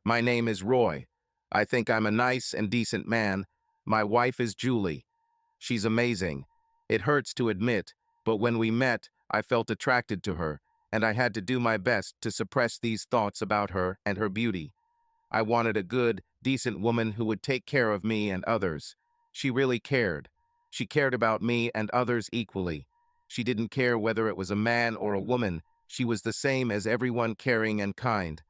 My name is Roy. I think I'm a nice and decent man. My wife is Julie. She's amazing. It hurts to admit, but when we met, I felt attracted to her, and I had to do my best to suppress these thoughts about her and her beauty. I wanted a good, decent woman who would take care of me and others. She really cared. She cared about me and others equally. She didn't care whether it was a man or a woman. She was the same as everyone, caring and kind.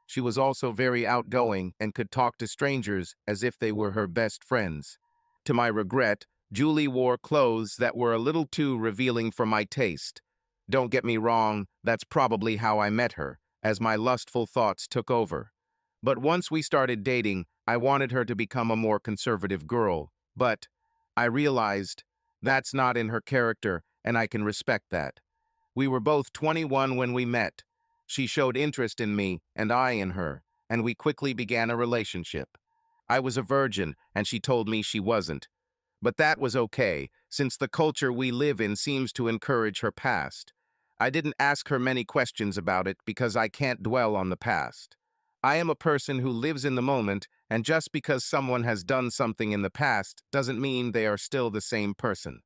She was also very outgoing and could talk to strangers as if they were her best friends. To my regret, Julie wore clothes that were a little too revealing for my taste. Don't get me wrong, that's probably how I met her, as my lustful thoughts took over. But once we started dating, I wanted her to become a more conservative girl. But I realized that's not in her character, and I can respect that. We were both 21 when we met. She showed interest in me, and I in her, and we quickly began a relationship. I was a virgin, and she told me she wasn't. But that was okay, since the culture we live in seems to encourage her past. I didn't ask her many questions about it because I can't dwell on the past. I am a person who lives in the moment, and just because someone has done something in the past doesn't mean they are still the same person.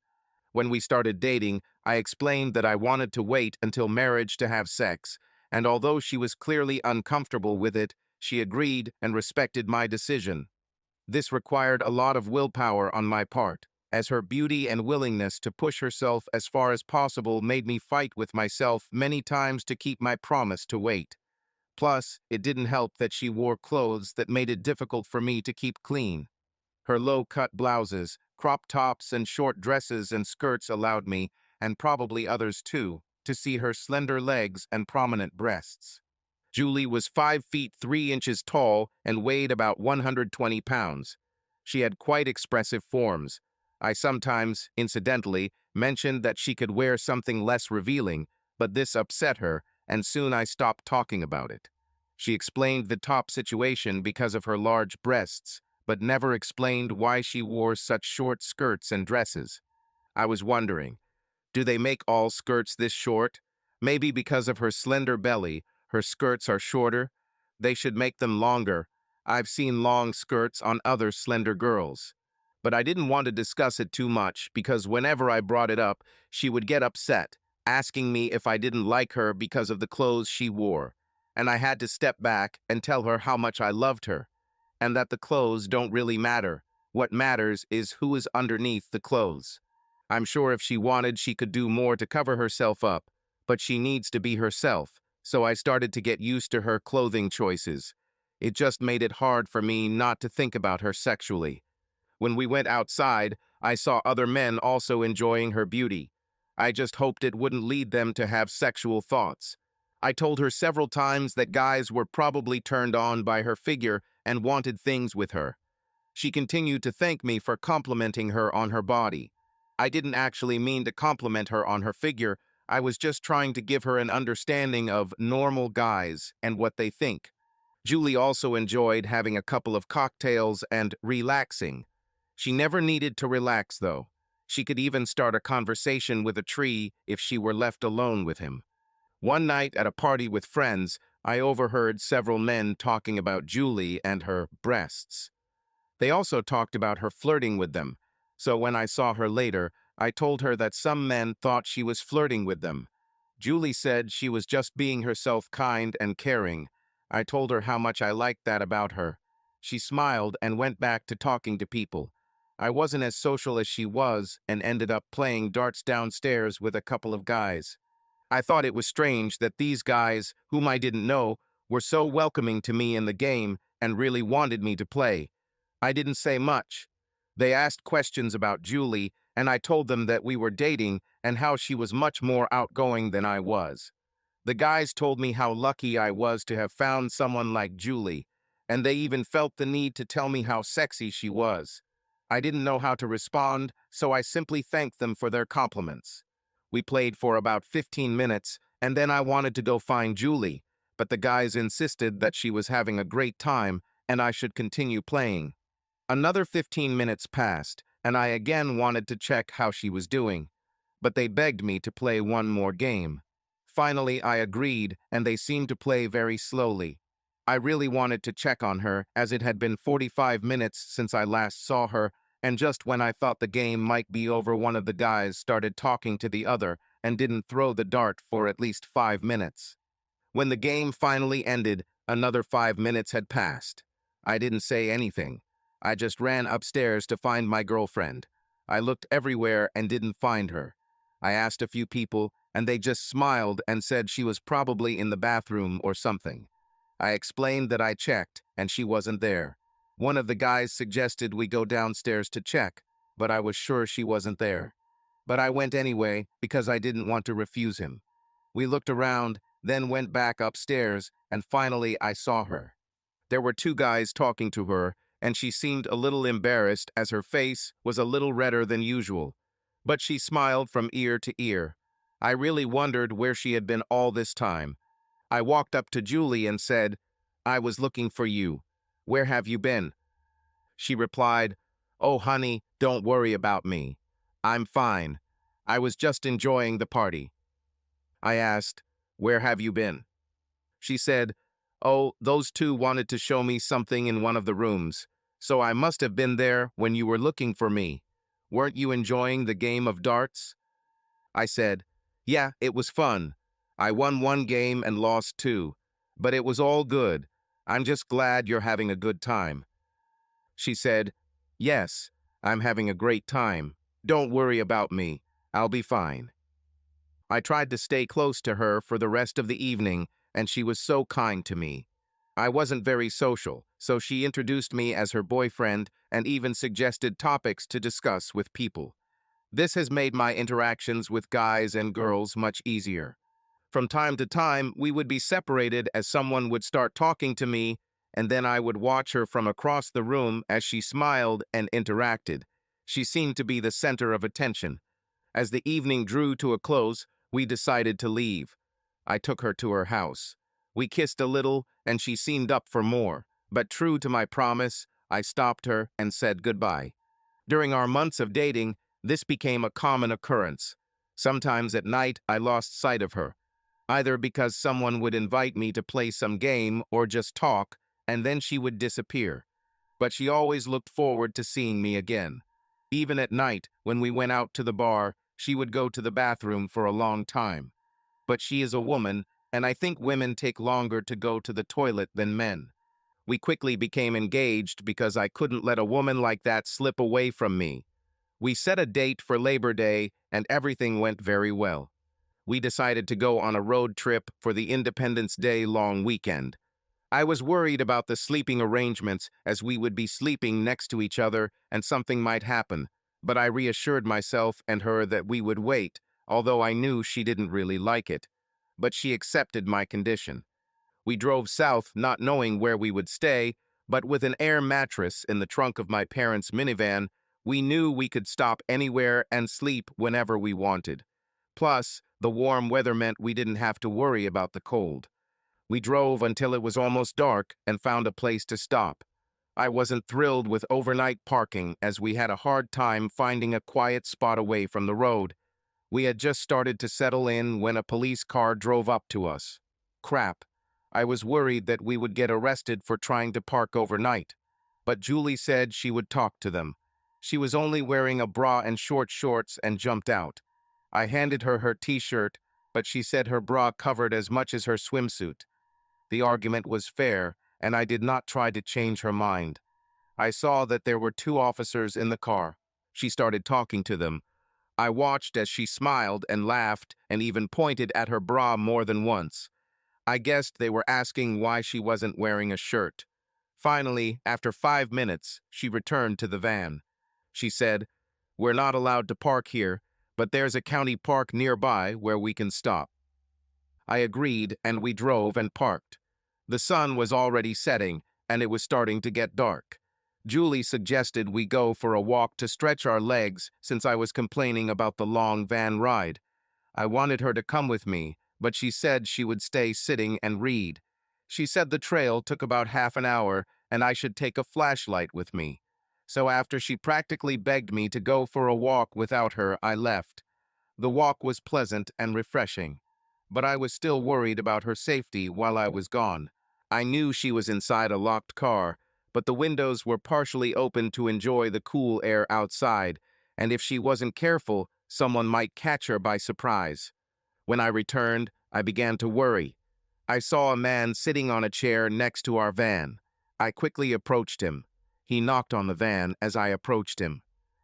When we started dating, I explained that I wanted to wait until marriage to have sex, and although she was clearly uncomfortable with it, she agreed and respected my decision. This required a lot of willpower on my part, as her beauty and willingness to push herself as far as possible made me fight with myself many times to keep my promise to wait. Plus, it didn't help that she wore clothes that made it difficult for me to keep clean. Her low-cut blouses, crop tops, and short dresses and skirts allowed me, and probably others too, to see her slender legs and prominent breasts. Julie was 5 feet 3 inches tall and weighed about 120 pounds. She had quite expressive forms. I sometimes, incidentally, mentioned that she could wear something less revealing, but this upset her, and soon I stopped talking about it. She explained the top situation because of her large breasts, but never explained why she wore such short skirts and dresses. I was wondering, do they make all skirts this short? Maybe because of her slender belly, her skirts are shorter. They should make them longer. I've seen long skirts on other slender girls. But I didn't want to discuss it too much because whenever I brought it up, she would get upset, asking me if I didn't like her because of the clothes she wore. And I had to step back and tell her how much I loved her, and that the clothes don't really matter. What matters is who is underneath the clothes. I'm sure if she wanted, she could do more to cover herself up, but she needs to be herself, so I started to get used to her clothing choices. It just made it hard for me not to think about her sexually. When we went outside, I saw other men also enjoying her beauty. I just hoped it wouldn't lead them to have sexual thoughts. I told her several times that guys were probably turned on by her figure and wanted things with her. She continued to thank me for complimenting her on her body. I didn't actually mean to compliment her on her figure. I was just trying to give her an understanding of normal guys and what they think. Julie also enjoyed having a couple of cocktails and relaxing. She never needed to relax, though. She could even start a conversation with a tree if she were left alone with him. One night at a party with friends, I overheard several men talking about Julie and her breasts. They also talked about her flirting with them, so when I saw her later, I told her that some men thought she was flirting with them. Julie said she was just being herself, kind and caring. I told her how much I liked that about her. She smiled and went back to talking to people. I wasn't as social as she was and ended up playing darts downstairs with a couple of guys. I thought it was strange that these guys, whom I didn't know, were so welcoming to me in the game and really wanted me to play. I didn't say much. They asked questions about Julie, and I told them that we were dating and how she was much more outgoing than I was. The guys told me how lucky I was to have found someone like Julie, and they even felt the need to tell me how sexy she was. I didn't know how to respond, so I simply thanked them for their compliments. We played for about 15 minutes, and then I wanted to go find Julie, but the guys insisted that she was having a great time and I should continue playing. Another 15 minutes passed, and I again wanted to check how she was doing, but they begged me to play one more game. Finally, I agreed, and they seemed to play very slowly. I really wanted to check on her, as it had been 45 minutes since I last saw her, and just when I thought the game might be over, one of the guys started talking to the other and didn't throw the dart for at least 5 minutes. When the game finally ended, another 5 minutes had passed. I didn't say anything. I just ran upstairs to find my girlfriend. I looked everywhere and didn't find her. I asked a few people, and they just smiled and said she was probably in the bathroom or something. I explained that I checked, and she wasn't there. One of the guys suggested we go downstairs to check, but I was sure she wasn't there. But I went anyway because I didn't want to refuse him. We looked around, then went back upstairs, and finally I saw her. There were two guys talking to her, and she seemed a little embarrassed as her face was a little redder than usual. But she smiled from ear to ear. I really wondered where she had been all this time. I walked up to Julie and said, "I was looking for you. Where have you been?" She replied, "Oh, honey, don't worry about me. I'm fine. I was just enjoying the party." I asked, "Where have you been?" She said, "Oh, those two wanted to show me something in one of the rooms, so I must have been there when you were looking for me. Weren't you enjoying the game of darts?" I said, "Yeah, it was fun. I won one game and lost two, but it was all good. I'm just glad you're having a good time." She said, "Yes, I'm having a great time. Don't worry about me. I'll be fine." I tried to stay close to her for the rest of the evening, and she was so kind to me. I wasn't very social, so she introduced me as her boyfriend and even suggested topics to discuss with people. This has made my interactions with guys and girls much easier. From time to time, we would be separated as someone would start talking to me, and then I would watch her from across the room as she smiled and interacted. She seemed to be the center of attention. As the evening drew to a close, we decided to leave. I took her to her house. We kissed a little, and she seemed up for more, but true to my promise, I stopped her and said goodbye. During our months of dating, this became a common occurrence. Sometimes at night, I lost sight of her, either because someone would invite me to play some game or just talk, and then she would disappear. But she always looked forward to seeing me again. Even at night, when we went out to the bar, she would go to the bathroom for a long time. But she is a woman, and I think women take longer to go to the toilet than men. We quickly became engaged because I couldn't let a woman like that slip away from me. We set a date for Labor Day, and everything went very well. We decided to go on a road trip for the Independence Day long weekend. I was worried about the sleeping arrangements, as we would be sleeping next to each other and something might happen, but I reassured myself and her that we would wait, although I knew she didn't really like it. But she accepted my condition. We drove south, not knowing where we would stay, but with an air mattress in the trunk of my parents' minivan, we knew we could stop anywhere and sleep whenever we wanted. Plus, the warm weather meant we didn't have to worry about the cold. We drove until it was almost dark and found a place to stop. I wasn't thrilled with overnight parking, as we had a hard time finding a quiet spot away from the road. We had just started to settle in when a police car drove up to us. Crap. I was worried that we would get arrested for trying to park overnight. But Julie said she would talk to them. She was only wearing a bra and short shorts and jumped out. I handed her her t-shirt, but she said her bra covered as much as her swimsuit. The argument was fair, and I did not try to change her mind. I saw that there were two officers in the car. She started talking to them. I watched as she smiled and laughed and even pointed at her bra more than once. I guessed they were asking why she wasn't wearing a shirt. Finally, after 5 minutes, she returned to the van. She said, "We're not allowed to park here, but there's a county park nearby where we can stop." I agreed, and we drove and parked. The sun was already setting, and it was starting to get dark. Julie suggested we go for a walk to stretch our legs since I was complaining about the long van ride. I wanted her to come with me, but she said she would stay sitting and read. She said the trail took about half an hour and I should take a flashlight with me. So after she practically begged me to go for a walk without her, I left. The walk was pleasant and refreshing, but I was still worried about her safety while I was gone. I knew she was inside a locked car, but the windows were partially open to enjoy the cool air outside, and if she wasn't careful, someone might catch her by surprise. When I returned, I began to worry. I saw a man sitting on a chair next to our van. I quickly approached him. He knocked on the van as I approached him.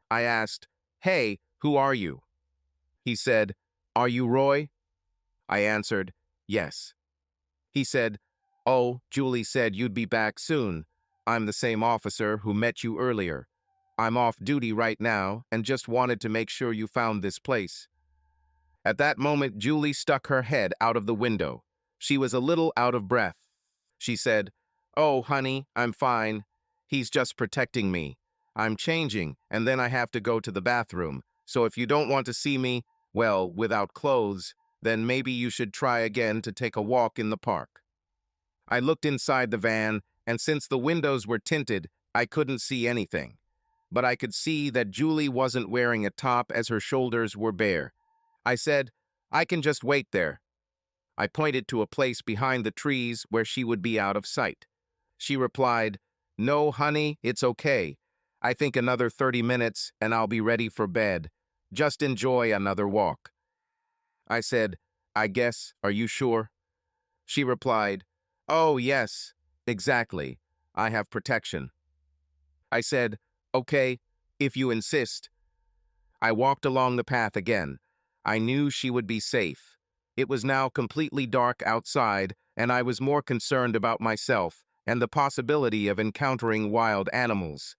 I asked, "Hey, who are you?" He said, "Are you Roy?" I answered, "Yes." He said, "Oh, Julie said you'd be back soon. I'm the same officer who met you earlier. I'm off duty right now and just wanted to make sure you found this place." At that moment, Julie stuck her head out of the window. She was a little out of breath. She said, "Oh, honey, I'm fine. He's just protecting me. I'm changing, and then I have to go to the bathroom. So if you don't want to see me, well, without clothes, then maybe you should try again to take a walk in the park." I looked inside the van, and since the windows were tinted, I couldn't see anything. But I could see that Julie wasn't wearing a top as her shoulders were bare. I said, "I can just wait there." I pointed to a place behind the trees where she would be out of sight. She replied, "No, honey, it's okay. I think another 30 minutes and I'll be ready for bed. Just enjoy another walk." I said, "I guess, are you sure?" She replied, "Oh, yes, exactly. I have protection." I said, "Okay, if you insist." I walked along the path again. I knew she would be safe. It was now completely dark outside, and I was more concerned about myself and the possibility of encountering wild animals.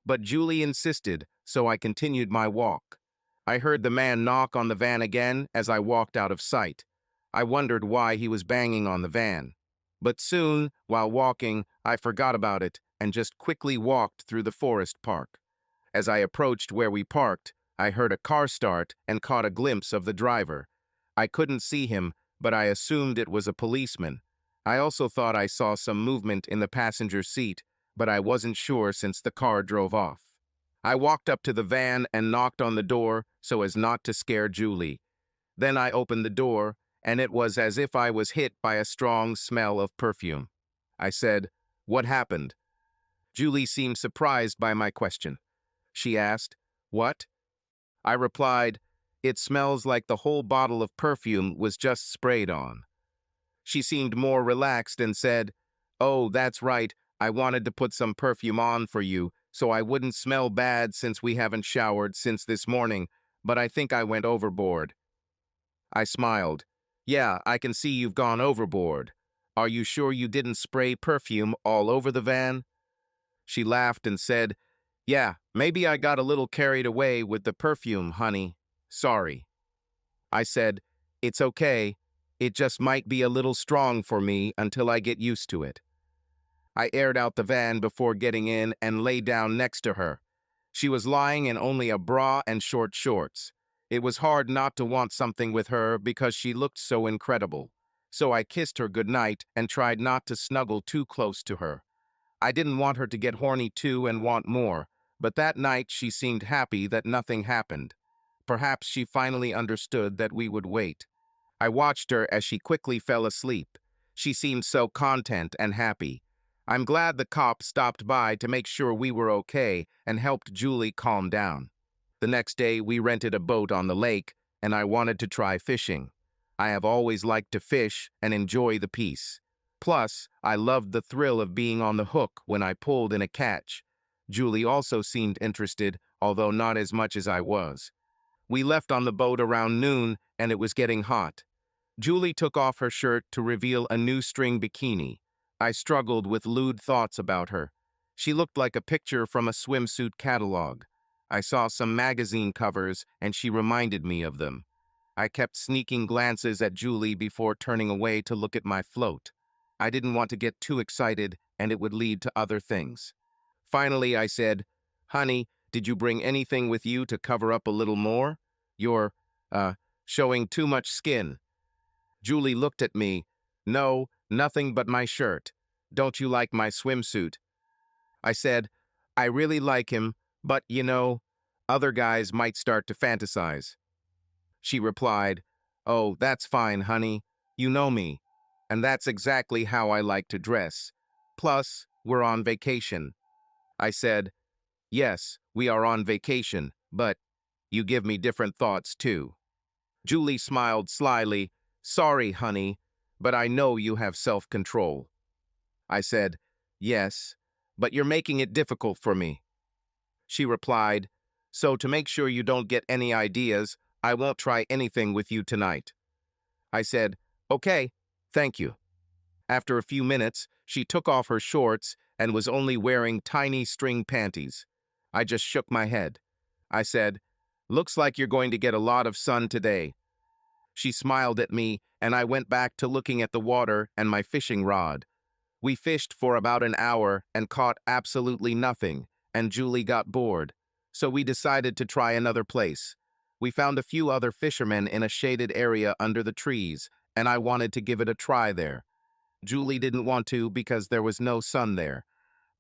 But Julie insisted, so I continued my walk. I heard the man knock on the van again as I walked out of sight. I wondered why he was banging on the van. But soon, while walking, I forgot about it and just quickly walked through the forest park. As I approached where we parked, I heard a car start and caught a glimpse of the driver. I couldn't see him, but I assumed it was a policeman. I also thought I saw some movement in the passenger seat, but I wasn't sure since the car drove off. I walked up to the van and knocked on the door so as not to scare Julie. Then I opened the door, and it was as if I was hit by a strong smell of perfume. I said, "What happened?" Julie seemed surprised by my question. She asked, "What?" I replied, "It smells like the whole bottle of perfume was just sprayed on." She seemed more relaxed and said, "Oh, that's right. I wanted to put some perfume on for you, so I wouldn't smell bad since we haven't showered since this morning, but I think I went overboard." I smiled. "Yeah, I can see you've gone overboard. Are you sure you didn't spray perfume all over the van?" She laughed and said, "Yeah, maybe I got a little carried away with the perfume, honey. Sorry." I said, "It's okay. It just might be a little strong for me until I get used to it." I aired out the van before getting in and lay down next to her. She was lying in only a bra and short shorts. It was hard not to want something with her because she looked so incredible. So I kissed her goodnight and tried not to snuggle too close to her. I didn't want her to get horny too and want more, but that night she seemed happy that nothing happened. Perhaps she finally understood that we would wait. I watched her as she quickly fell asleep. She seemed so content and happy. I'm glad the cop stopped by to make sure we were okay and helped Julie calm down. The next day, we rented a boat on the lake, and I wanted to try fishing. I have always liked to fish and enjoy the peace. Plus, I loved the thrill of being on the hook when I pulled in a catch. Julie also seemed interested, although not as much as I was. We left on the boat around noon, and it was getting hot. Julie took off her shirt to reveal a new string bikini. I struggled with lewd thoughts about her. She looked like a picture from a swimsuit catalog. I saw some magazine covers, and she reminded me of them. I kept sneaking glances at Julie before turning away to look at my float. I didn't want to get too excited, and it would lead to other things. Finally, I said, "Honey, did you bring anything with you to cover up a little more? You're, showing too much skin." Julie looked at me. "No, nothing but my shirt. Don't you like my swimsuit?" I said, "I really like him, but, other guys might start to fantasize." She replied, "Oh, that's fine, honey. You know me." And that's exactly how I like to dress. Plus, we're on vacation. I said, yes, we are on vacation, but you give me different thoughts too. Julie smiled slyly. Sorry, honey, but I know you have self-control. I said, yes, but you're making it difficult for me. She replied, so to make sure you don't get any ideas, I won't try anything with you tonight. I said, okay, thank you. After a few minutes, she took off her shorts and was only wearing tiny string panties. I just shook my head. I said, looks like you're going to get a lot of sun today. She smiled at me, and I went back to looking at the water and my fishing rod. We fished for about an hour and caught absolutely nothing, and Julie got bored. So we decided to try another place. We found a few other fishermen in a shaded area under the trees, and I wanted to give it a try there. Julie didn't want to because there was no sun there,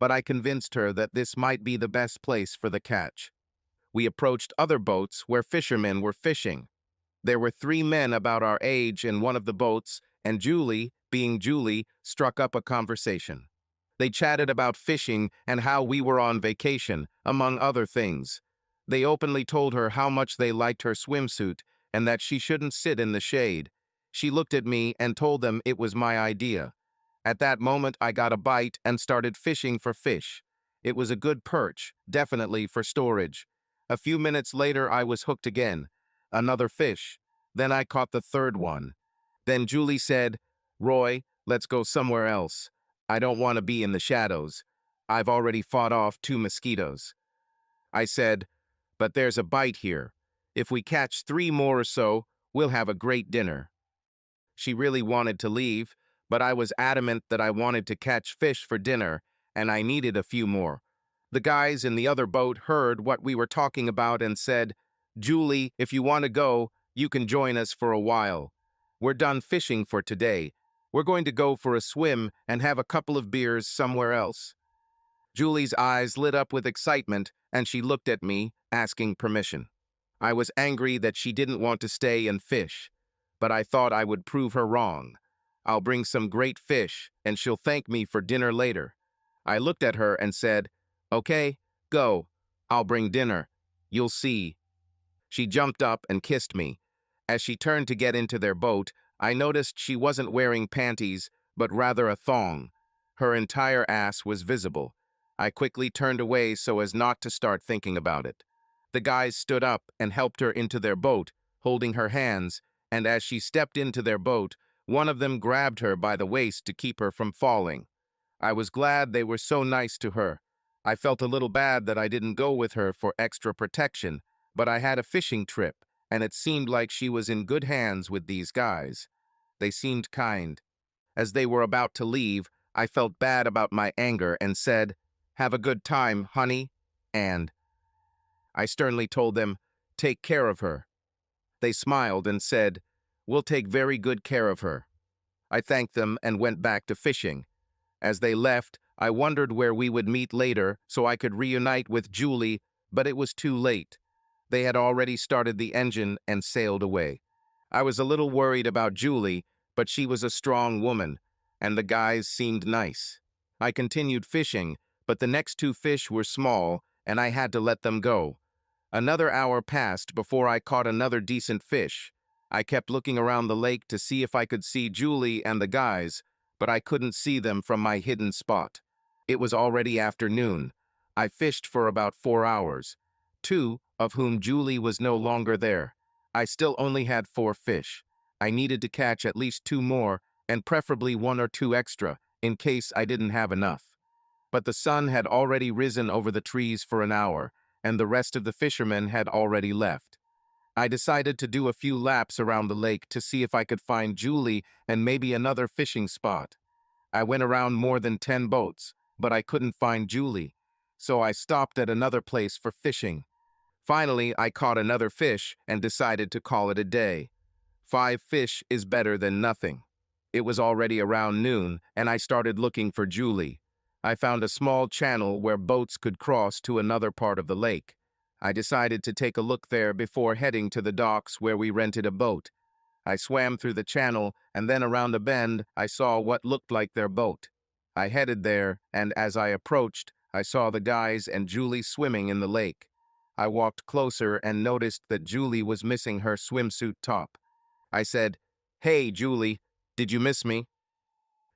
but I convinced her that this might be the best place for the catch. We approached other boats where fishermen were fishing. There were 3 men about our age in one of the boats, and Julie, being Julie, struck up a conversation. They chatted about fishing and how we were on vacation, among other things. They openly told her how much they liked her swimsuit and that she shouldn't sit in the shade. She looked at me and told them it was my idea. At that moment, I got a bite and started fishing for fish. It was a good perch, definitely for storage. A few minutes later, I was hooked again. Another fish. Then I caught the third one. Then Julie said, Roy, let's go somewhere else. I don't want to be in the shadows. I've already fought off 2 mosquitoes. I said, but there's a bite here. If we catch 3 more or so, we'll have a great dinner. She really wanted to leave, but I was adamant that I wanted to catch fish for dinner, and I needed a few more. The guys in the other boat heard what we were talking about and said, Julie, if you want to go, you can join us for a while. We're done fishing for today. We're going to go for a swim and have a couple of beers somewhere else. Julie's eyes lit up with excitement, and she looked at me, asking permission. I was angry that she didn't want to stay and fish, but I thought I would prove her wrong. I'll bring some great fish, and she'll thank me for dinner later. I looked at her and said, okay, go. I'll bring dinner. You'll see. She jumped up and kissed me. As she turned to get into their boat, I noticed she wasn't wearing panties, but rather a thong. Her entire ass was visible. I quickly turned away so as not to start thinking about it. The guys stood up and helped her into their boat, holding her hands, and as she stepped into their boat, one of them grabbed her by the waist to keep her from falling. I was glad they were so nice to her. I felt a little bad that I didn't go with her for extra protection, but I had a fishing trip, and it seemed like she was in good hands with these guys. They seemed kind. As they were about to leave, I felt bad about my anger and said, have a good time, honey, and I sternly told them, take care of her. They smiled and said, we'll take very good care of her. I thanked them and went back to fishing. As they left, I wondered where we would meet later so I could reunite with Julie, but it was too late. They had already started the engine and sailed away. I was a little worried about Julie, but she was a strong woman, and the guys seemed nice. I continued fishing, but the next 2 fish were small, and I had to let them go. Another hour passed before I caught another decent fish. I kept looking around the lake to see if I could see Julie and the guys, but I couldn't see them from my hidden spot. It was already afternoon. I fished for about 4 hours, 2 of whom Julie was no longer there. I still only had 4 fish. I needed to catch at least 2 more, and preferably 1 or 2 extra, in case I didn't have enough. But the sun had already risen over the trees for an hour, and the rest of the fishermen had already left. I decided to do a few laps around the lake to see if I could find Julie and maybe another fishing spot. I went around more than 10 boats, but I couldn't find Julie, so I stopped at another place for fishing. Finally, I caught another fish and decided to call it a day. 5 fish is better than nothing. It was already around noon, and I started looking for Julie. I found a small channel where boats could cross to another part of the lake. I decided to take a look there before heading to the docks where we rented a boat. I swam through the channel, and then around a bend, I saw what looked like their boat. I headed there, and as I approached, I saw the guys and Julie swimming in the lake. I walked closer and noticed that Julie was missing her swimsuit top. I said, "Hey, Julie, did you miss me?"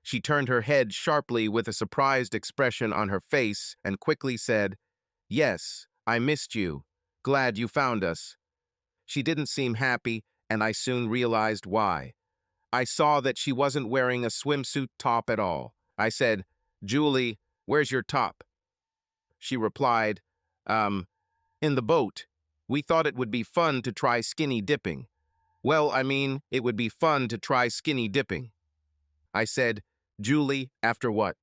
She turned her head sharply with a surprised expression on her face and quickly said, "Yes, I missed you. Glad you found us." She didn't seem happy, and I soon realized why. I saw that she wasn't wearing a swimsuit top at all. I said, "Julie, where's your top?" She replied, um, "In the boat. We thought it would be fun to try skinny dipping." "Well, I mean, it would be fun to try skinny dipping." I said, "Julie, after what?"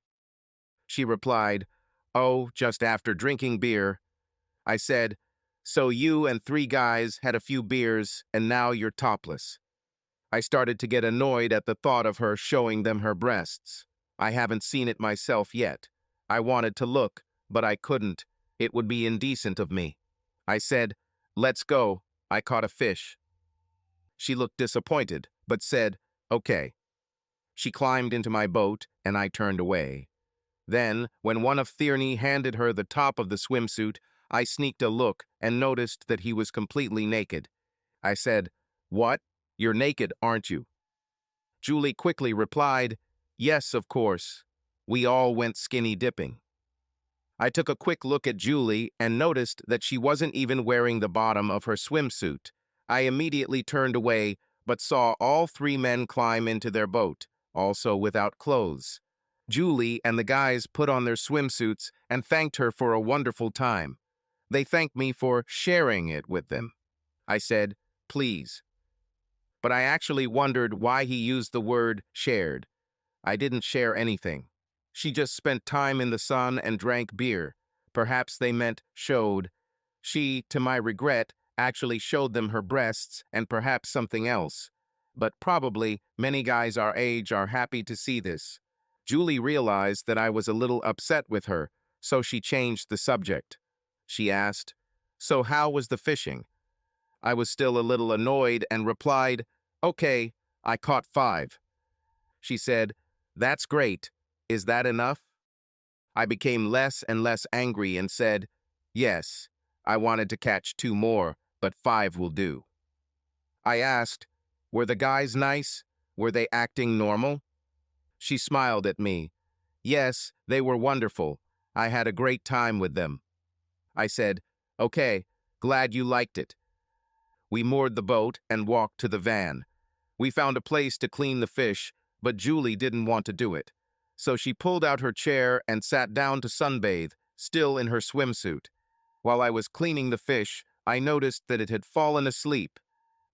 She replied, "Oh, just after drinking beer." I said, "So you and 3 guys had a few beers and now you're topless." I started to get annoyed at the thought of her showing them her breasts. I haven't seen it myself yet. I wanted to look, but I couldn't. It would be indecent of me. I said, "Let's go. I caught a fish." She looked disappointed, but said, "Okay." She climbed into my boat, and I turned away. Then, when one of Tierney handed her the top of the swimsuit, I sneaked a look and noticed that he was completely naked. I said, "What? You're naked, aren't you?" Julie quickly replied, "Yes, of course. We all went skinny dipping." I took a quick look at Julie and noticed that she wasn't even wearing the bottom of her swimsuit. I immediately turned away, but saw all 3 men climb into their boat, also without clothes. Julie and the guys put on their swimsuits and thanked her for a wonderful time. They thanked me for sharing it with them. I said, "Please." But I actually wondered why he used the word shared. I didn't share anything. She just spent time in the sun and drank beer. Perhaps they meant showed. She, to my regret, actually showed them her breasts and perhaps something else. But probably many guys our age are happy to see this. Julie realized that I was a little upset with her, so she changed the subject. She asked, "So how was the fishing?" I was still a little annoyed and replied, "Okay, I caught 5." She said, "That's great. Is that enough?" I became less and less angry and said, "Yes, I wanted to catch 2 more, but 5 will do." I asked, "Were the guys nice? Were they acting normal?" She smiled at me. "Yes, they were wonderful. I had a great time with them." I said, "Okay, glad you liked it." We moored the boat and walked to the van. We found a place to clean the fish, but Julie didn't want to do it. So she pulled out her chair and sat down to sunbathe, still in her swimsuit. While I was cleaning the fish, I noticed that it had fallen asleep.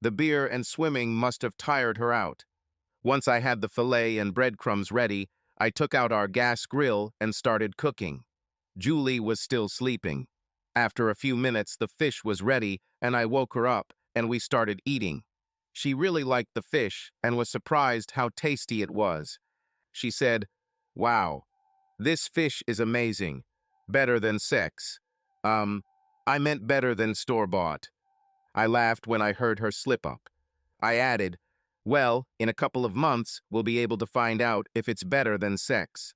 The beer and swimming must have tired her out. Once I had the fillet and breadcrumbs ready, I took out our gas grill and started cooking. Julie was still sleeping. After a few minutes, the fish was ready, and I woke her up, and we started eating. She really liked the fish and was surprised how tasty it was. She said, "Wow, this fish is amazing. Better than sex." Um, I meant better than store-bought. I laughed when I heard her slip up. I added, "Well, in a couple of months, we'll be able to find out if it's better than sex."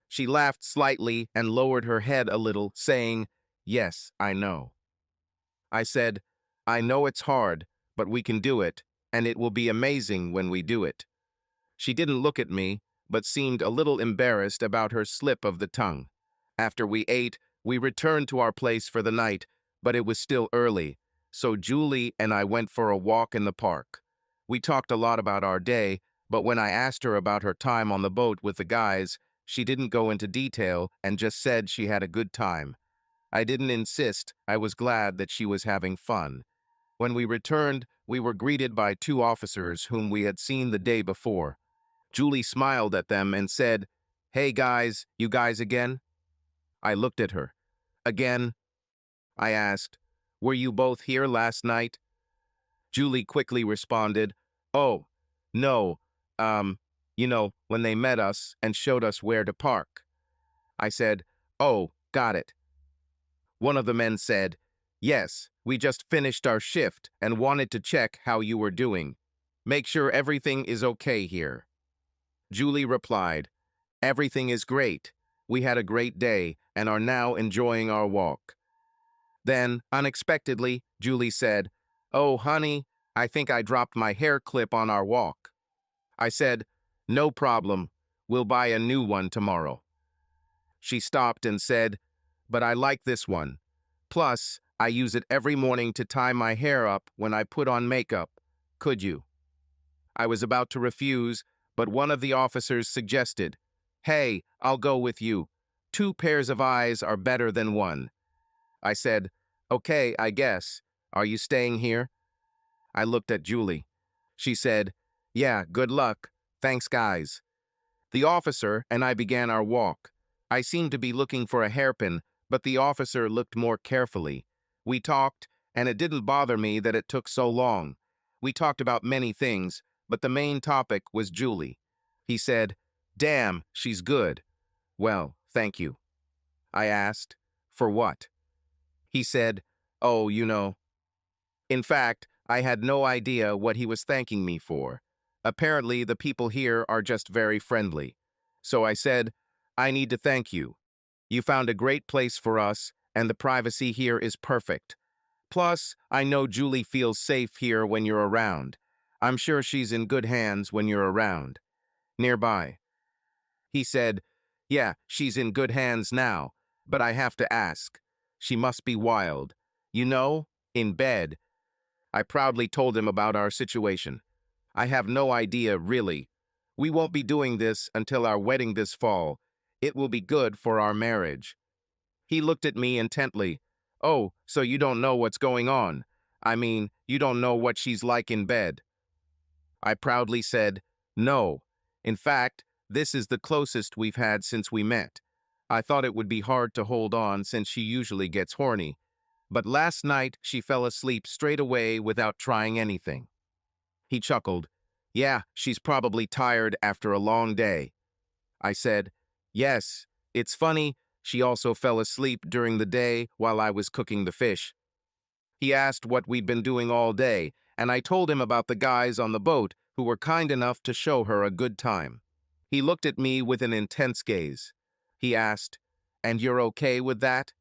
She laughed slightly and lowered her head a little, saying, "Yes, I know." I said, "I know it's hard, but we can do it, and it will be amazing when we do it." She didn't look at me, but seemed a little embarrassed about her slip of the tongue. After we ate, we returned to our place for the night, but it was still early, so Julie and I went for a walk in the park. We talked a lot about our day, but when I asked her about her time on the boat with the guys, she didn't go into detail and just said she had a good time. I didn't insist. I was glad that she was having fun. When we returned, we were greeted by 2 officers whom we had seen the day before. Julie smiled at them and said, "Hey guys, you guys again?" I looked at her. "Again?" I asked, "Were you both here last night?" Julie quickly responded, "Oh, no, when they met us and showed us where to park." I said, "Oh, got it." One of the men said, "Yes, we just finished our shift and wanted to check how you were doing." Make sure everything is okay here. Julie replied, everything is great. We had a great day and are now enjoying our walk. Then, unexpectedly, Julie said, oh, honey, I think I dropped my hair clip on our walk. I said, no problem. We'll buy a new one tomorrow. She stopped and said, but I like this one. Plus, I use it every morning to tie my hair up when I put on makeup. Could you? I was about to refuse, but one of the officers suggested, hey, I'll go with you. 2 pairs of eyes are better than one. I said, okay, I guess. Are you staying here? I looked at Julie. She said, yeah, good luck. Thanks, guys. The officer and I began our walk. I seemed to be looking for a hairpin, but the officer looked more carefully. We talked, and it didn't bother me that it took so long. We talked about many things, but the main topic was Julie. He said, damn, she's good. Well, thank you. I asked, for what? He said, oh, you know. In fact, I had no idea what he was thanking me for. Apparently, the people here are just very friendly. So I said, I need to thank you. You found a great place for us, and the privacy here is perfect. Plus, I know Julie feels safe here when you're around. I'm sure she's in good hands when you're around. Nearby. He said, yeah, she's in good hands now, but I have to ask. She must be wild. You know, in bed. I proudly told him about our situation. I have no idea, really. We won't be doing this until our wedding this fall. It will be good for our marriage. He looked at me intently. Oh, so you don't know what's going on. I mean, you don't know what she's like in bed. I proudly said, no. In fact, this is the closest we've had since we met. I thought it would be hard to hold on since she usually gets horny. But last night, she fell asleep straight away without trying anything. He chuckled. Yeah, she's probably tired after a long day. I said, yes, it's funny, she also fell asleep during the day while I was cooking the fish. He asked what we'd been doing all day, and I told him about the guys on the boat who were kind enough to show her a good time. He looked at me with an intense gaze. He asked, and you're okay with that?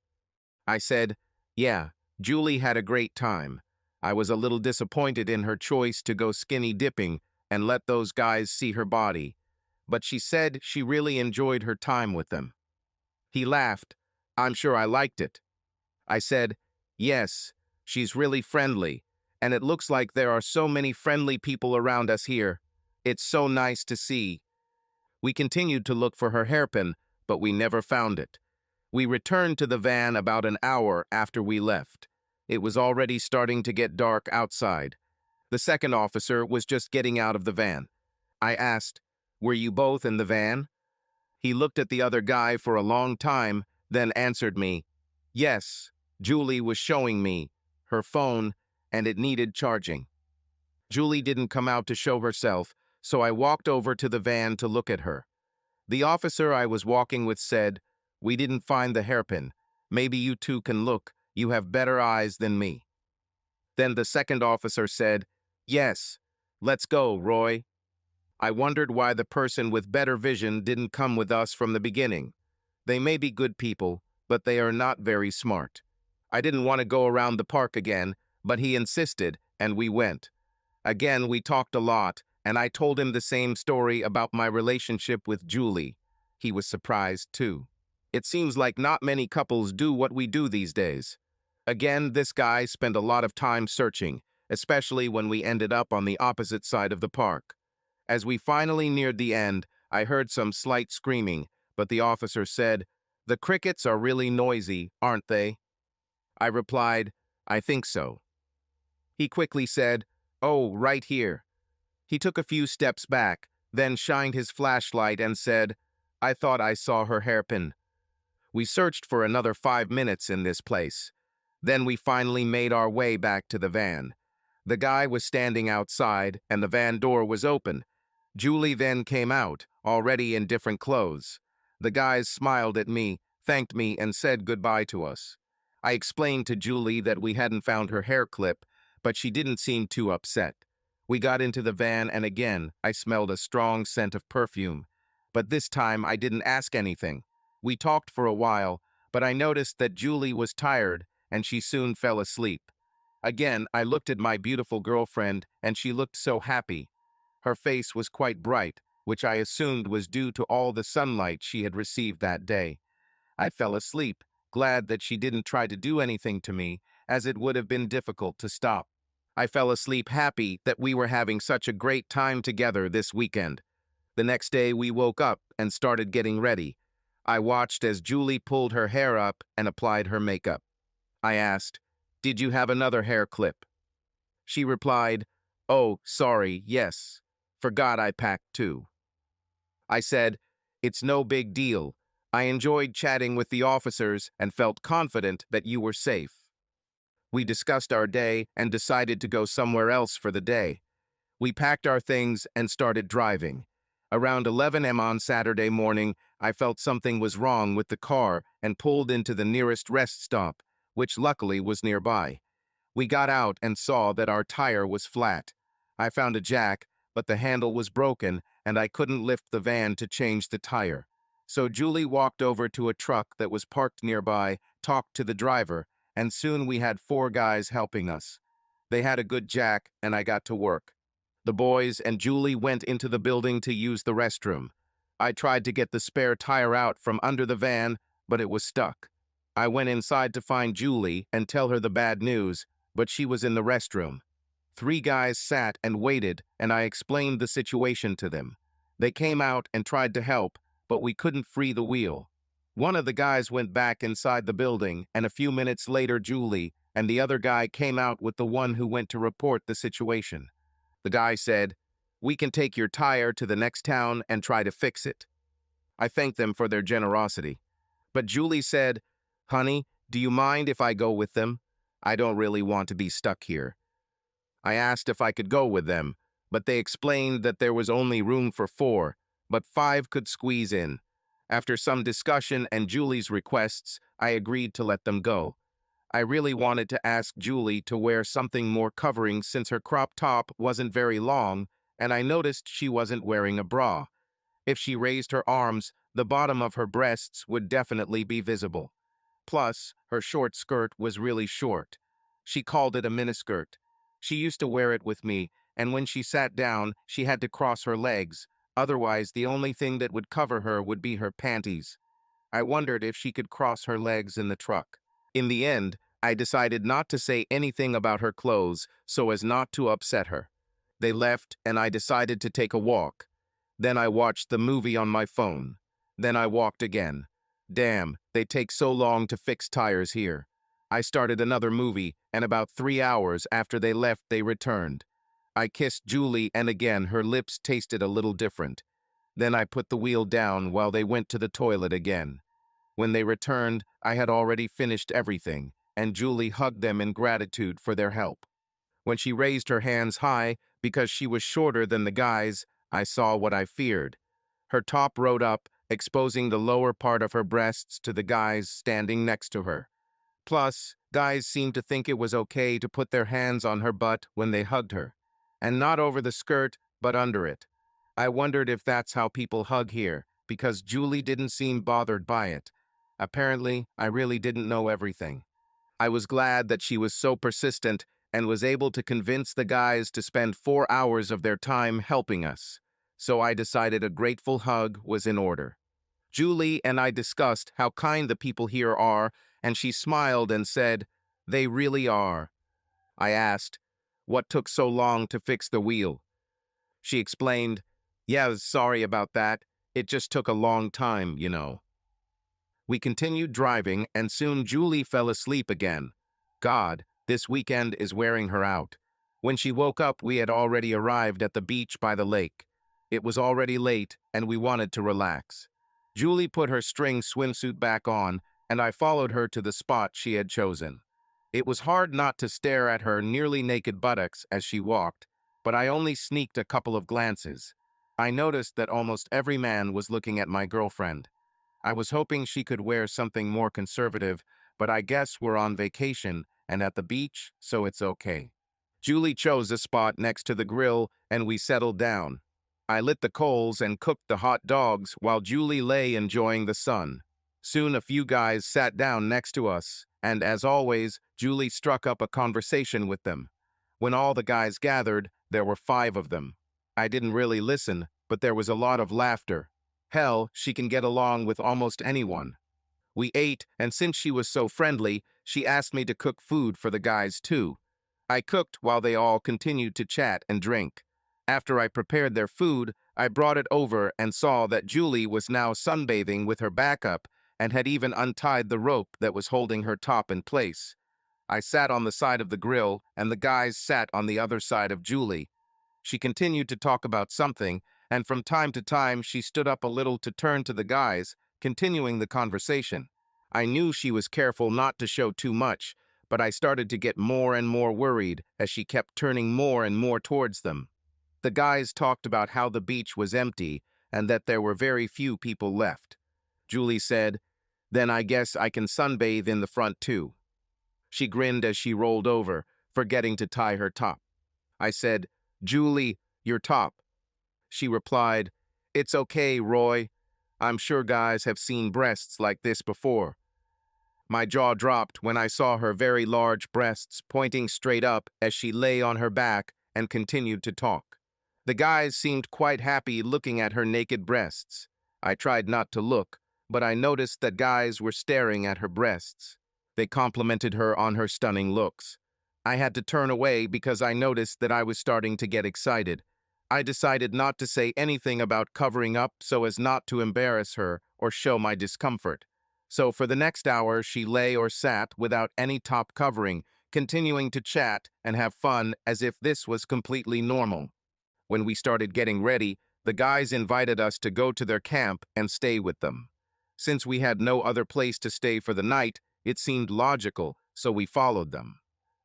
I said, yeah, Julie had a great time. I was a little disappointed in her choice to go skinny dipping and let those guys see her body, but she said she really enjoyed her time with them. He laughed. I'm sure I liked it. I said, yes, she's really friendly, and it looks like there are so many friendly people around us here. It's so nice to see. We continued to look for her hairpin, but we never found it. We returned to the van about an hour after we left. It was already starting to get dark outside. The second officer was just getting out of the van. I asked, were you both in the van? He looked at the other guy for a long time, then answered me, yes, Julie was showing me her phone, and it needed charging. Julie didn't come out to show herself, so I walked over to the van to look at her. The officer I was walking with said, we didn't find the hairpin. Maybe you two can look. You have better eyes than me. Then the second officer said, yes, let's go, Roy. I wondered why the person with better vision didn't come with us from the beginning. They may be good people, but they are not very smart. I didn't want to go around the park again, but he insisted, and we went. Again, we talked a lot, and I told him the same story about my relationship with Julie. He was surprised, too. It seems like not many couples do what we do these days. Again, this guy spent a lot of time searching, especially when we ended up on the opposite side of the park. As we finally neared the end, I heard some slight screaming, but the officer said, the crickets are really noisy, aren't they? I replied, I think so. He quickly said, oh, right here. He took a few steps back, then shined his flashlight and said, I thought I saw her hairpin. We searched for another 5 minutes in this place. Then we finally made our way back to the van. The guy was standing outside, and the van door was open. Julie then came out, already in different clothes. The guys smiled at me, thanked me, and said goodbye to us. I explained to Julie that we hadn't found her hair clip, but she didn't seem too upset. We got into the van and again, I smelled a strong scent of perfume. But this time I didn't ask anything. We talked for a while, but I noticed that Julie was tired and she soon fell asleep. Again, I looked at my beautiful girlfriend and she looked so happy. Her face was quite bright, which I assumed was due to all the sunlight she had received that day. I fell asleep, glad that she didn't try to do anything to me, as it would have been difficult to stop. I fell asleep happy that we were having such a great time together this weekend. The next day we woke up and started getting ready. I watched as Julie pulled her hair up and applied her makeup. I asked, "Did you have another hair clip?" She replied, "Oh, sorry, yes. Forgot I packed two." I said, "It's no big deal. I enjoyed chatting with the officers and felt confident that you were safe." We discussed our day and decided to go somewhere else for the day. We packed our things and started driving. Around 11 a.m. on Saturday morning, I felt something was wrong with the car and pulled into the nearest rest stop, which luckily was nearby. We got out and saw that our tire was flat. I found a jack, but the handle was broken and I couldn't lift the van to change the tire. So Julie walked over to a truck that was parked nearby, talked to the driver, and soon we had 4 guys helping us. They had a good jack and I got to work. The boys and Julie went into the building to use the restroom. I tried to get the spare tire out from under the van, but it was stuck. I went inside to find Julie and tell her the bad news, but she was in the restroom. 3 guys sat and waited, and I explained the situation to them. They came out and tried to help, but we couldn't free the wheel. One of the guys went back inside the building, and a few minutes later Julie and the other guy came out with the one who went to report the situation. The guy said, "We can take your tire to the next town and try to fix it." I thanked them for their generosity. But Julie said, "Honey, do you mind if I go with them? I don't really want to be stuck here." I asked if I could go with them, but they explained that there was only room for 4, but 5 could squeeze in. After some discussion and Julie's requests, I agreed to let them go. I really wanted to ask Julie to wear something more covering since her crop top wasn't very long, and I noticed she wasn't wearing a bra. If she raised her arms, the bottom of her breasts would definitely be visible. Plus, her short skirt was really short. She called it a miniskirt. She used to wear it with me, and when she sat down, she had to cross her legs. Otherwise, the only thing that would cover her would be her panties. I wondered if she could cross her legs in the truck. In the end, I decided not to say anything about her clothes so as not to upset her. They left, and I decided to take a walk. Then I watched the movie on my phone. Then I walked again. Damn, they take so long to fix tires here. I started another movie, and about 3 hours after they left, they returned. I kissed Julie, and again her lips tasted a little different. Then I put the wheel down while they went to the toilet again. When they returned, I had already finished everything, and Julie hugged them in gratitude for their help. When she raised her hands high, because she was shorter than the guys, I saw what I feared. Her top rode up, exposing the lower part of her breasts to the guys standing next to her. Plus, guys seemed to think it was okay to put their hands on her butt when they hugged her. And not over the skirt, but under it. I wondered if that's how people hug here, because Julie didn't seem bothered by it. Apparently, I really didn't know everything. I was glad that she was so persistent and was able to convince the guys to spend 4 hours of their time helping us. So I decided a grateful hug was in order. Julie and I discussed how kind the people here are, and she smiled and said, "They really are." I asked, "What took so long to fix the wheel?" She explained, "Yeah, sorry about that. It just took a long time, you know." We continued driving, and soon Julie fell asleep again. God, this weekend is wearing her out. When she woke up, we had already arrived at the beach by the lake. It was already late, and we wanted to relax. Julie put her string swimsuit back on, and I followed her to the spot she had chosen. It was hard not to stare at her nearly naked buttocks as she walked, but I only sneaked a couple of glances. I noticed that almost every man was looking at my girlfriend. I was hoping she could wear something more conservative, but I guess we're on vacation and at the beach, so it's okay. Julie chose a spot next to the grill and we settled down. I lit the coals and cooked the hot dogs while Julie lay enjoying the sun. Soon a few guys sat down next to us, and as always, Julie struck up a conversation with them. When all the guys gathered, there were 5 of them. I didn't really listen, but there was a lot of laughter. Hell, she can get along with almost anyone. We ate, and since she was so friendly, she asked me to cook food for the guys too. I cooked while they all continued to chat and drink. After I prepared their food, I brought it over and saw that Julie was now sunbathing with her back up and had even untied the rope that was holding her top in place. I sat on the side of the grill, and the guys sat on the other side of Julie. She continued to talk about something, and from time to time she stood up a little to turn to the guys, continuing the conversation. I knew she was careful not to show too much, but I started to get more and more worried as she kept turning more and more towards them. The guys talked about how the beach was empty and that there were very few people left. Julie said, "Then I guess I can sunbathe in the front too." She grinned as she rolled over, forgetting to tie her top. I said, "Julie, your top." She replied, "It's okay, Roy. I'm sure guys have seen breasts like this before." My jaw dropped when I saw her very large breasts pointing straight up as she lay on her back and continued to talk. The guys seemed quite happy looking at her naked breasts. I tried not to look, but I noticed that guys were staring at her breasts. They complimented her on her stunning looks. I had to turn away because I noticed that I was starting to get excited. I decided not to say anything about covering up so as not to embarrass her or show my discomfort. So for the next hour, she lay or sat without any top covering, continuing to chat and have fun as if this was completely normal. When we started getting ready, the guys invited us to go to their camp and stay with them. Since we had no other place to stay for the night, it seemed logical, so we followed them.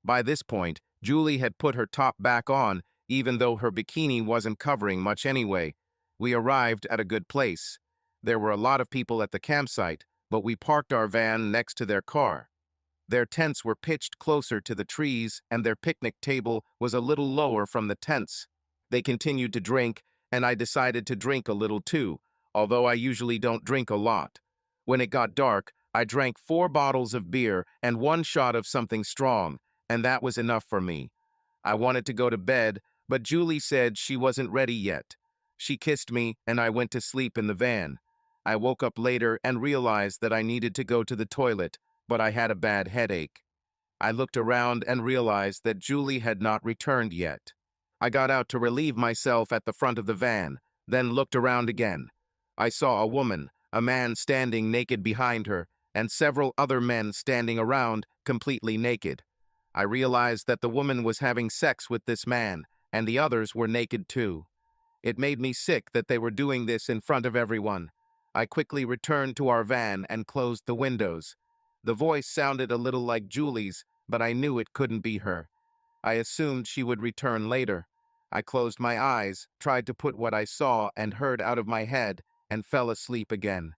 By this point, Julie had put her top back on, even though her bikini wasn't covering much anyway. We arrived at a good place. There were a lot of people at the campsite, but we parked our van next to their car. Their tents were pitched closer to the trees, and their picnic table was a little lower from the tents. They continued to drink, and I decided to drink a little too, although I usually don't drink a lot. When it got dark, I drank 4 bottles of beer and 1 shot of something strong, and that was enough for me. I wanted to go to bed, but Julie said she wasn't ready yet. She kissed me, and I went to sleep in the van. I woke up later and realized that I needed to go to the toilet, but I had a bad headache. I looked around and realized that Julie had not returned yet. I got out to relieve myself at the front of the van, then looked around again. I saw a woman, a man standing naked behind her, and several other men standing around, completely naked. I realized that the woman was having sex with this man, and the others were naked too. It made me sick that they were doing this in front of everyone. I quickly returned to our van and closed the windows. The voice sounded a little like Julie's, but I knew it couldn't be her. I assumed she would return later. I closed my eyes, tried to put what I saw and heard out of my head, and fell asleep again.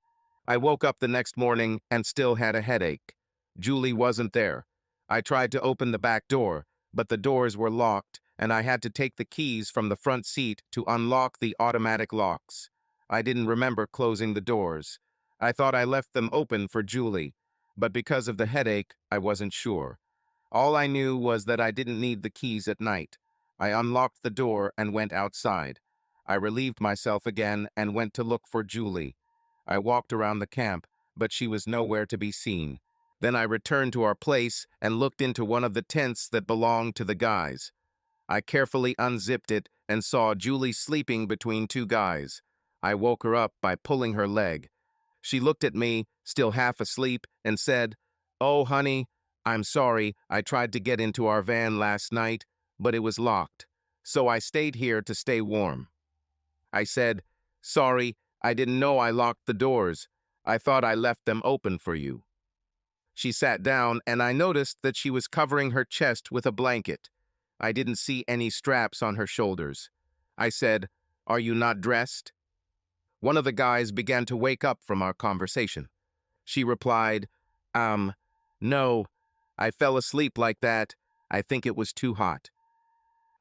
I woke up the next morning and still had a headache. Julie wasn't there. I tried to open the back door, but the doors were locked, and I had to take the keys from the front seat to unlock the automatic locks. I didn't remember closing the doors. I thought I left them open for Julie, but because of the headache, I wasn't sure. All I knew was that I didn't need the keys at night. I unlocked the door and went outside. I relieved myself again and went to look for Julie. I walked around the camp, but she was nowhere to be seen. Then I returned to our place and looked into one of the tents that belonged to the guys. I carefully unzipped it and saw Julie sleeping between 2 guys. I woke her up by pulling her leg. She looked at me, still half asleep, and said, "Oh, honey, I'm sorry. I tried to get into our van last night, but it was locked. So I stayed here to stay warm." I said, "Sorry, I didn't know I locked the doors. I thought I left them open for you." She sat down, and I noticed that she was covering her chest with a blanket. I didn't see any straps on her shoulders. I said, "Are you not dressed?" One of the guys began to wake up from our conversation. She replied, No, I fell asleep like that. I think it was too hot."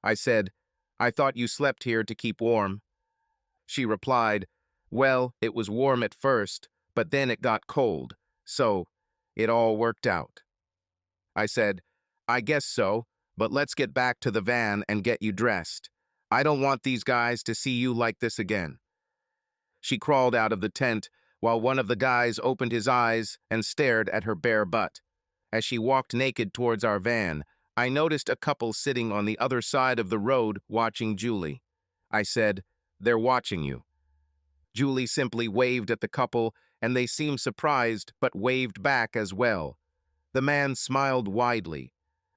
I said, "I thought you slept here to keep warm." She replied, "Well, it was warm at first, but then it got cold, so it all worked out." I said, "I guess so, but let's get back to the van and get you dressed. I don't want these guys to see you like this again." She crawled out of the tent while one of the guys opened his eyes and stared at her bare butt. As she walked naked towards our van, I noticed a couple sitting on the other side of the road watching Julie. I said, "They're watching you." Julie simply waved at the couple, and they seemed surprised but waved back as well. The man smiled widely.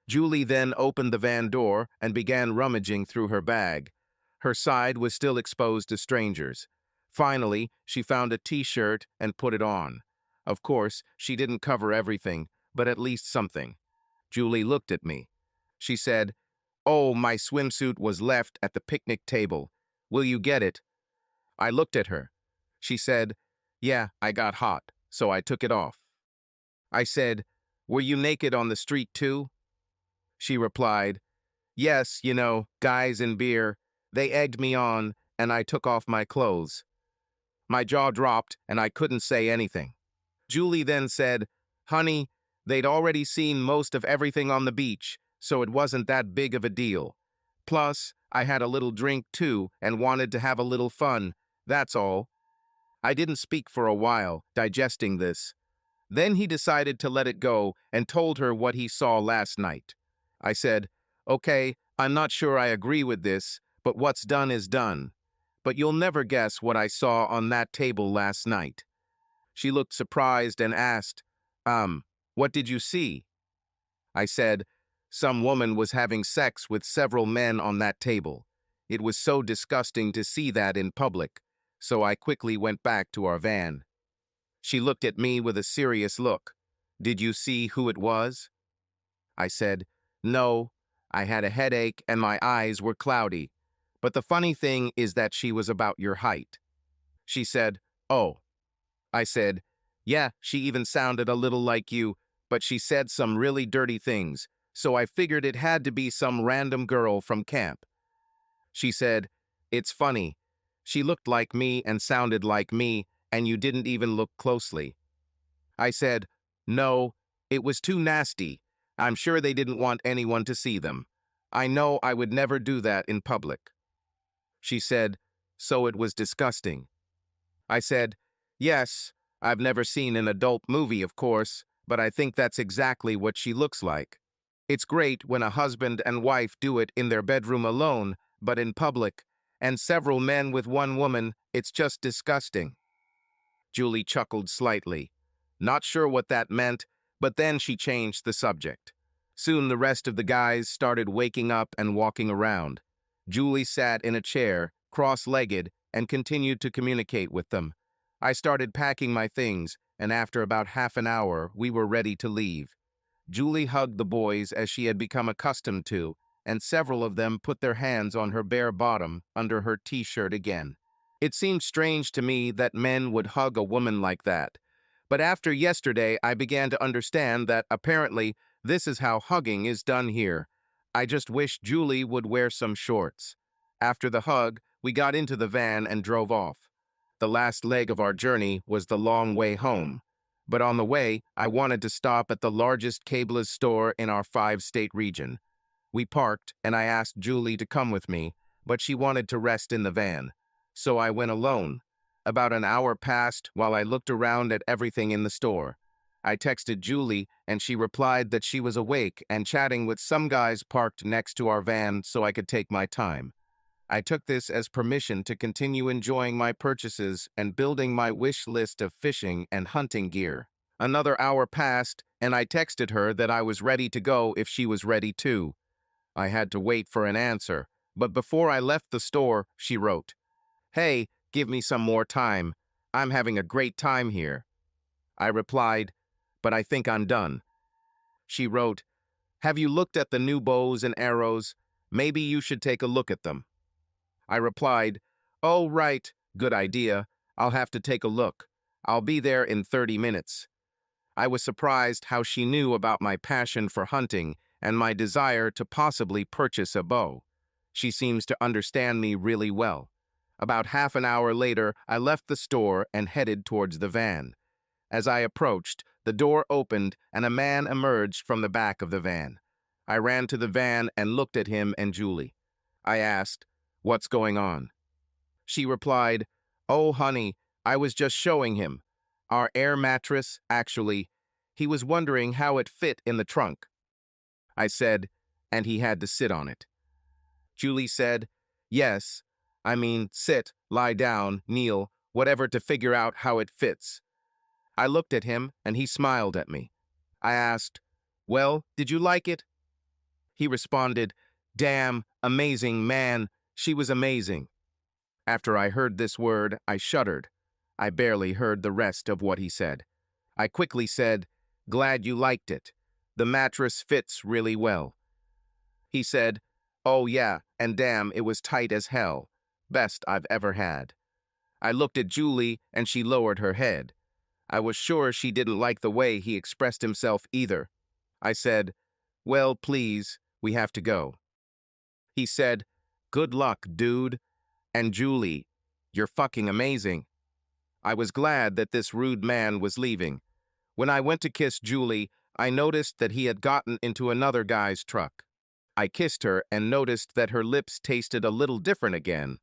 Julie then opened the van door and began rummaging through her bag. Her side was still exposed to strangers. Finally, she found a t-shirt and put it on. Of course, she didn't cover everything, but at least something. Julie looked at me. She said, "Oh, my swimsuit was left at the picnic table. Will you get it?" I looked at her. She said, "Yeah, I got hot, so I took it off." I said, "Were you naked on the street too?" She replied, "Yes, guys and beer. They egged me on, and I took off my clothes." My jaw dropped, and I couldn't say anything. Julie then said, "Honey, they'd already seen most of everything on the beach, so it wasn't that big of a deal. Plus, I had a little drink too and wanted to have a little fun. That's all." I didn't speak for a while, digesting this. Then he decided to let it go and told her what he saw last night. I said, "Okay, I'm not sure I agree with this, but what's done is done. But you'll never guess what I saw on that table last night." She looked surprised and asked, "What did you see?" I said, "Some woman was having sex with several men on that table. It was so disgusting to see that in public, so I quickly went back to our van." She looked at me with a serious look. "Did you see who it was?" I said, "No, I had a headache and my eyes were cloudy. But the funny thing is that she was about your height." She said, "Oh." I said, "Yeah, she even sounded a little like you, but she said some really dirty things, so I figured it had to be some random girl from camp." She said, "It's funny. She looked like me and sounded like me, and you didn't even look closely." I said, "No, it was too nasty. I'm sure they didn't want anyone to see them. I know I would never do that in public." She said, "So it was disgusting." I said, "Yes, I've never seen an adult movie, of course, but I think that's exactly what she looks like. It's great when a husband and wife do it in their bedroom alone, but in public, and several men with one woman, it's just disgusting." Julie chuckled slightly. Not sure what that meant, but then she changed the subject. Soon the rest of the guys started waking up and walking around. Julie sat in a chair, cross-legged, and continued to communicate with them. I started packing my things, and after about half an hour, we were ready to leave. Julie hugged the boys as she had become accustomed to, and several of them put their hands on her bare bottom under her t-shirt again. It seemed strange to me that men would hug a woman like that. But after yesterday, I began to understand that apparently this is how hugging is done here. I just wish Julie would wear some shorts. After the hug, we got into the van and drove off. The last leg of our journey was the long way home. But on the way, I wanted to stop at the largest cableless store in our 5-state region. We parked, and I asked Julie to come with me, but she wanted to rest in the van. So I went alone. About an hour passed while I looked around at everything in the store. I texted Julie, and she replied that she was awake and chatting with some guys parked next to our van so I could take my time. I took this as permission to continue enjoying my purchases and building my wish list of fishing and hunting gear. Another hour passed, and I texted her that I was ready to go if she was ready too. I had to wait for an answer, but before I left the store, she wrote, "Hey, give me some more time. I'm having a great time here." I replied, "But I think I'm done." She wrote, "Have you looked at the new bows and arrows? Maybe you should take a look at them." I replied, "Oh, right, good idea. I'll have to take a look. I'll be there in 30 minutes. I was surprised how she knew about my passion for hunting and my desire to possibly purchase a bow. She seems to understand me really well. About half an hour later, I left the store and headed towards the van. As I approached, the door opened and a man emerged from the back of the van. I ran to the van and looked at him and Julie. I asked, "What's going on?" She replied, "Oh, honey, I was just showing him. Our air mattress, actually. He was wondering how it fit in the trunk." I said, "And he had to sit on it." Julie said, "Yes, I mean, sit, lie down, kneel, whatever to figure out how it fits." I looked at him and he smiled at me. I asked, "Well, did you like it?" He responded, "Damn, amazing, man. She was amazing." After I heard this word, I shuddered. I barely heard the rest of what he said. I quickly said, "Glad you liked it. The mattress fits really well." He said, "Oh yeah, and damn, it was tight as hell. Best I've ever had." I looked at Julie and she lowered her head. I was sure she didn't like the way he expressed himself either. I said, "Well, please, we have to go." He said, "Good luck, dude. And Julie, you're fucking amazing." I was glad that this rude man was leaving. When I went to kiss Julie, I noticed that he had gotten into another guy's truck. I kissed her and noticed that her lips tasted a little different again.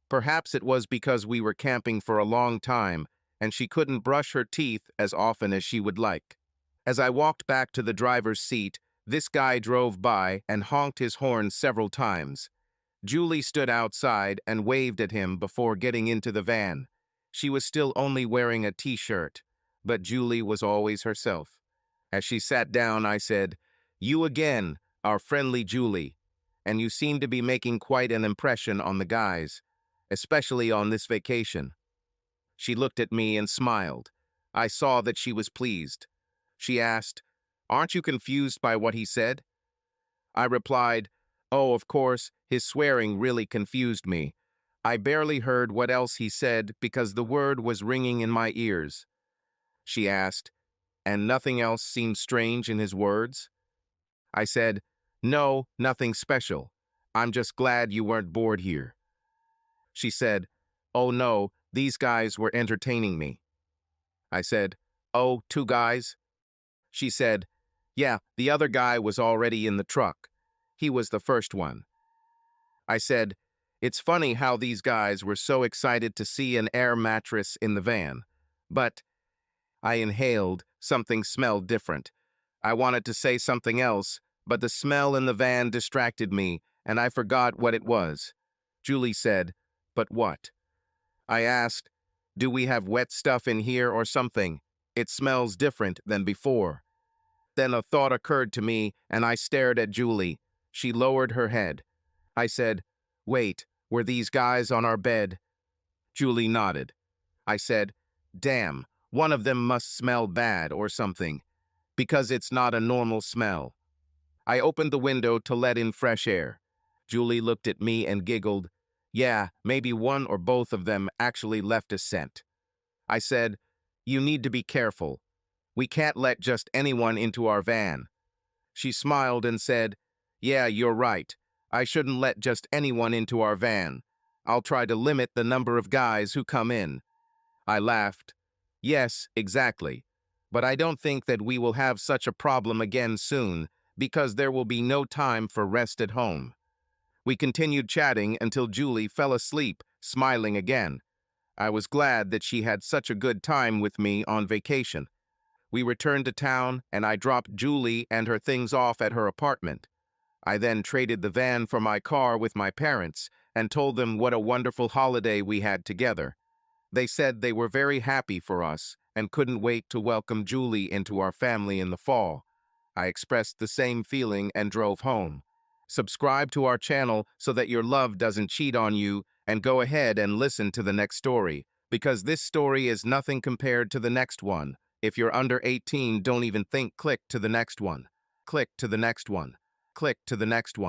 Perhaps it was because we were camping for a long time and she couldn't brush her teeth as often as she would like. As I walked back to the driver's seat, this guy drove by and honked his horn several times. Julie stood outside and waved at him before getting into the van. She was still only wearing a t-shirt, but Julie was always herself. As she sat down, I said, "You again, our friendly Julie, and you seem to be making quite an impression on the guys, especially on this vacation." She looked at me and smiled. I saw that she was pleased. She asked, "Aren't you confused by what he said?" I replied, "Oh, of course, his swearing really confused me. I barely heard what else he said because the word was ringing in my ears." She asked, "And nothing else seemed strange in his words?" I said, "No, nothing special. I'm just glad you weren't bored here." She said, "Oh no, these guys were entertaining me." I said, "Oh, two guys?" She said, "Yeah, the other guy was already in the truck. He was the first one." I said, "It's funny how these guys were so excited to see an air mattress in the van. But," I inhaled, something smelled different. I wanted to say something else, but the smell in the van distracted me, and I forgot what it was. Julie said, "But what?" I asked, "Do we have wet stuff in here or something? It smells different than before." Then a thought occurred to me, and I stared at Julie. She lowered her head. I said, "Wait, were these guys on our bed?" Julie nodded. I said, "Damn, one of them must smell bad or something, because it's not a normal smell." I opened the window to let in fresh air. Julie looked at me and giggled. "Yeah, maybe one or both of them actually left a scent." I said, "You need to be careful. We can't let just anyone into our van." She smiled and said, "Yeah, you're right. I shouldn't let just anyone into our van. I'll try to limit the number of guys who come in." I laughed. "Yes, exactly. But I don't think that we will have such a problem again soon, because there will be no time for rest at home." We continued chatting until Julie fell asleep, smiling again. I was glad that she had such a good time with me on vacation. We returned to town, and I dropped Julie and her things off at her apartment. I then traded the van for my car with my parents and told them what a wonderful holiday we had together. They said they were very happy for us and couldn't wait to welcome Julie into our family in the fall. I expressed the same feeling and drove home. Subscribe to our channel so that your love doesn't cheat on you, and go ahead and listen to the next story, because this story is nothing compared to the next one. If you're under 18, don't even think. Click to the next one. Click to the next one. Click to the next one.